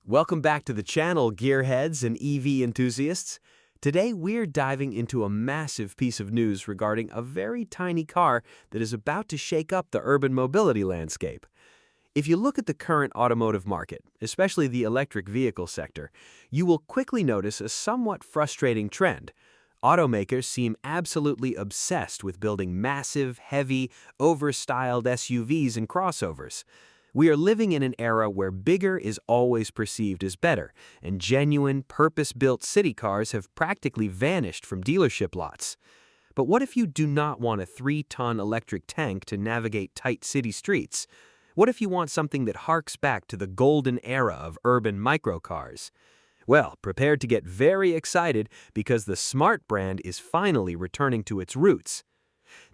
Welcome back to the channel, gearheads and EV enthusiasts. Today we're diving into a massive piece of news regarding a very tiny car that is about to shake up the urban mobility landscape. If you look at the current automotive market, especially the electric vehicle sector, you will quickly notice a somewhat frustrating trend. Automakers seem absolutely obsessed with building massive, heavy, over-styled SUVs and crossovers. We are living in an era where bigger is always perceived as better, and genuine, purpose-built city cars have practically vanished from dealership lots. But what if you do not want a 3-ton electric tank to navigate tight city streets? What if you want something that harks back to the golden era of urban microcars? Well, prepare to get very excited because the Smart brand is finally returning to its roots.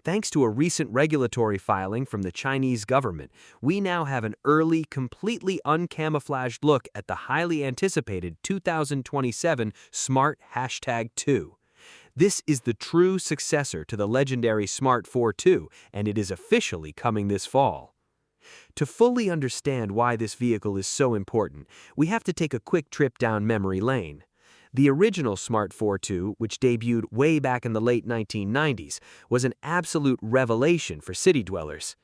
Thanks to a recent regulatory filing from the Chinese government, we now have an early, completely uncamouflaged look at the highly anticipated 2027 Smart #2. This is the true successor to the legendary Smart Fortwo, and it is officially coming this fall. To fully understand why this vehicle is so important, we have to take a quick trip down memory lane. The original Smart Fortwo, which debuted way back in the late 1990s, was an absolute revelation for city dwellers.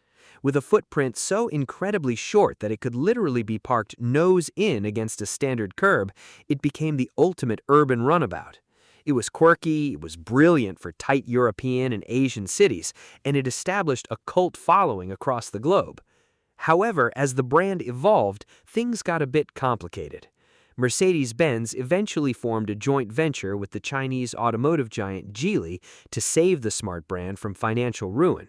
With a footprint so incredibly short that it could literally be parked nose in against a standard curb, it became the ultimate urban runabout. It was quirky, it was brilliant for tight European and Asian cities, and it established a cult following across the globe. However, as the brand evolved, things got a bit complicated. Mercedes-Benz eventually formed a joint venture with the Chinese automotive giant Geely to save the Smart brand from financial ruin.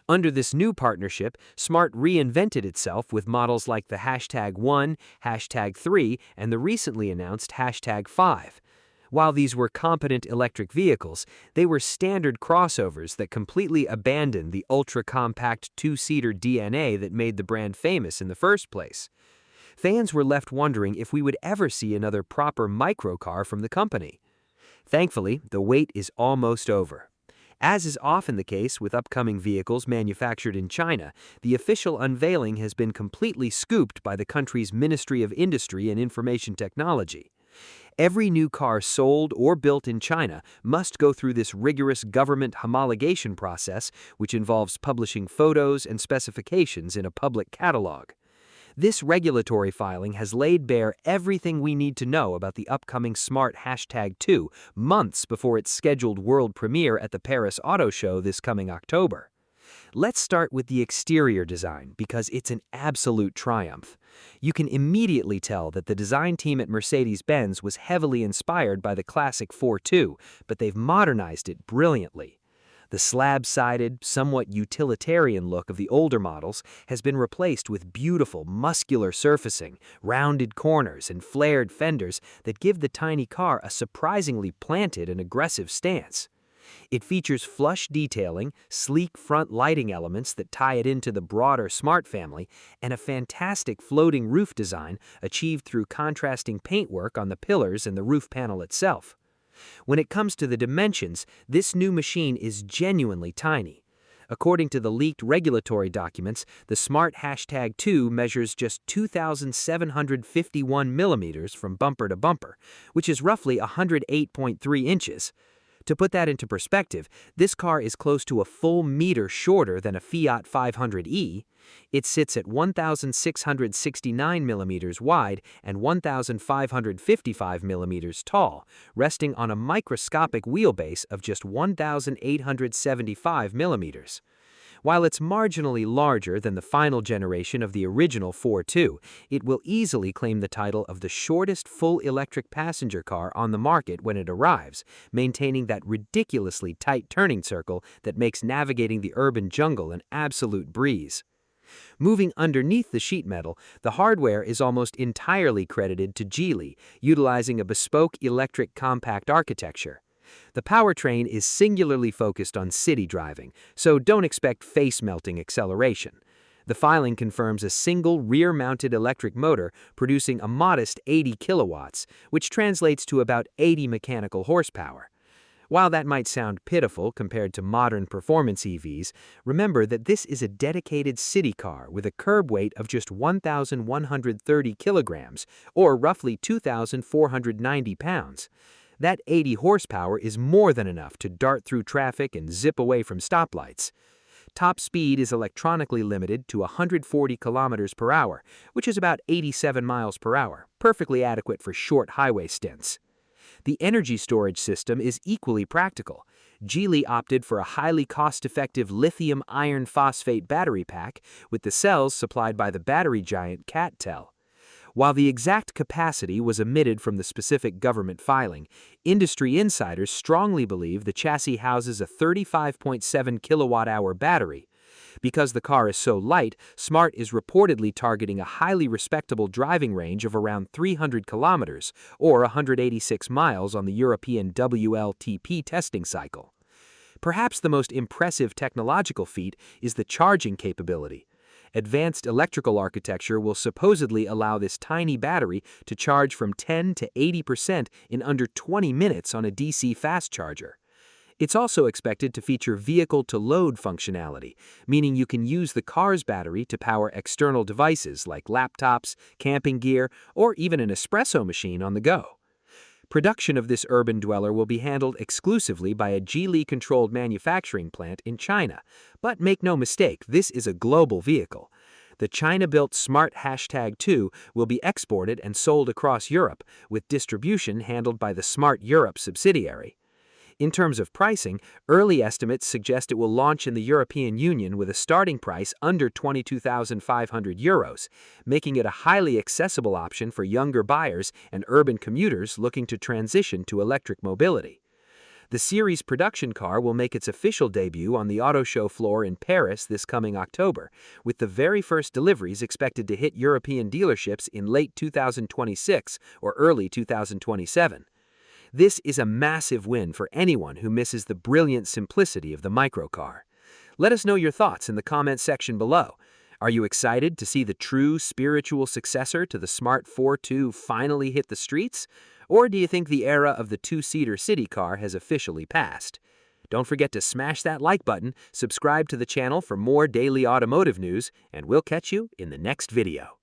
Under this new partnership, Smart reinvented itself with models like the #1, #3, and the recently announced #5. While these were competent electric vehicles, they were standard crossovers that completely abandoned the ultra-compact two-seater DNA that made the brand famous in the first place. Fans were left wondering if we would ever see another proper microcar from the company. Thankfully, the wait is almost over. As is often the case with upcoming vehicles manufactured in China, the official unveiling has been completely scooped by the country's Ministry of Industry and Information Technology. Every new car sold or built in China must go through this rigorous government homologation process, which involves publishing photos and specifications in a public catalog. This regulatory filing has laid bare everything we need to know about the upcoming Smart #2 months before its scheduled world premiere at the Paris Auto Show this coming October. Let's start with the exterior design because it's an absolute triumph. You can immediately tell that the design team at Mercedes-Benz was heavily inspired by the classic Fortwo, but they've modernized it brilliantly. The slab-sided, somewhat utilitarian look of the older models has been replaced with beautiful, muscular surfacing, rounded corners, and flared fenders that give the tiny car a surprisingly planted and aggressive stance. It features flush detailing, sleek front lighting elements that tie it into the broader Smart family, and a fantastic floating roof design achieved through contrasting paintwork on the pillars and the roof panel itself. When it comes to the dimensions, this new machine is genuinely tiny. According to the leaked regulatory documents, the Smart #2 measures just 2,751 millimeters from bumper to bumper, which is roughly 108.3 inches. To put that into perspective, this car is close to a full meter shorter than a Fiat 500e. It sits at 1,669 millimeters wide and 1,555 millimeters tall, resting on a microscopic wheelbase of just 1,875 millimeters. While it's marginally larger than the final generation of the original Fortwo, it will easily claim the title of the shortest full electric passenger car on the market when it arrives, maintaining that ridiculously tight turning circle that makes navigating the urban jungle an absolute breeze. Moving underneath the sheet metal, the hardware is almost entirely credited to Geely, utilizing a bespoke electric compact architecture. The powertrain is singularly focused on city driving, so don't expect face-melting acceleration. The filing confirms a single rear-mounted electric motor producing a modest 80 kilowatts, which translates to about 80 mechanical horsepower. While that might sound pitiful compared to modern performance EVs, remember that this is a dedicated city car with a curb weight of just 1,130 kilograms, or roughly 2,490 pounds. That 80 horsepower is more than enough to dart through traffic and zip away from stoplights. Top speed is electronically limited to 140 kilometers per hour, which is about 87 miles per hour, perfectly adequate for short highway stints. The energy storage system is equally practical. Geely opted for a highly cost-effective lithium iron phosphate battery pack, with the cells supplied by the battery giant CATL. While the exact capacity was omitted from the specific government filing, industry insiders strongly believe the chassis houses a 35.7 kilowatt-hour battery. Because the car is so light, Smart is reportedly targeting a highly respectable driving range of around 300 kilometers, or 186 miles on the European WLTP testing cycle. Perhaps the most impressive technological feat is the charging capability. Advanced electrical architecture will supposedly allow this tiny battery to charge from 10 to 80% in under 20 minutes on a DC fast charger. It's also expected to feature vehicle-to-load functionality, meaning you can use the car's battery to power external devices like laptops, camping gear, or even an espresso machine on the go. Production of this urban dweller will be handled exclusively by a Geely-controlled manufacturing plant in China. But make no mistake, this is a global vehicle. The China-built Smart #2 will be exported and sold across Europe, with distribution handled by the Smart Europe subsidiary. In terms of pricing, early estimates suggest it will launch in the European Union with a starting price under €22,500, making it a highly accessible option for younger buyers and urban commuters looking to transition to electric mobility. The series production car will make its official debut on the auto show floor in Paris this coming October, with the very first deliveries expected to hit European dealerships in late 2026 or early 2027. This is a massive win for anyone who misses the brilliant simplicity of the microcar. Let us know your thoughts in the comment section below. Are you excited to see the true spiritual successor to the Smart Fortwo finally hit the streets? Or do you think the era of the two-seater city car has officially passed? Don't forget to smash that like button, subscribe to the channel for more daily automotive news, and we'll catch you in the next video.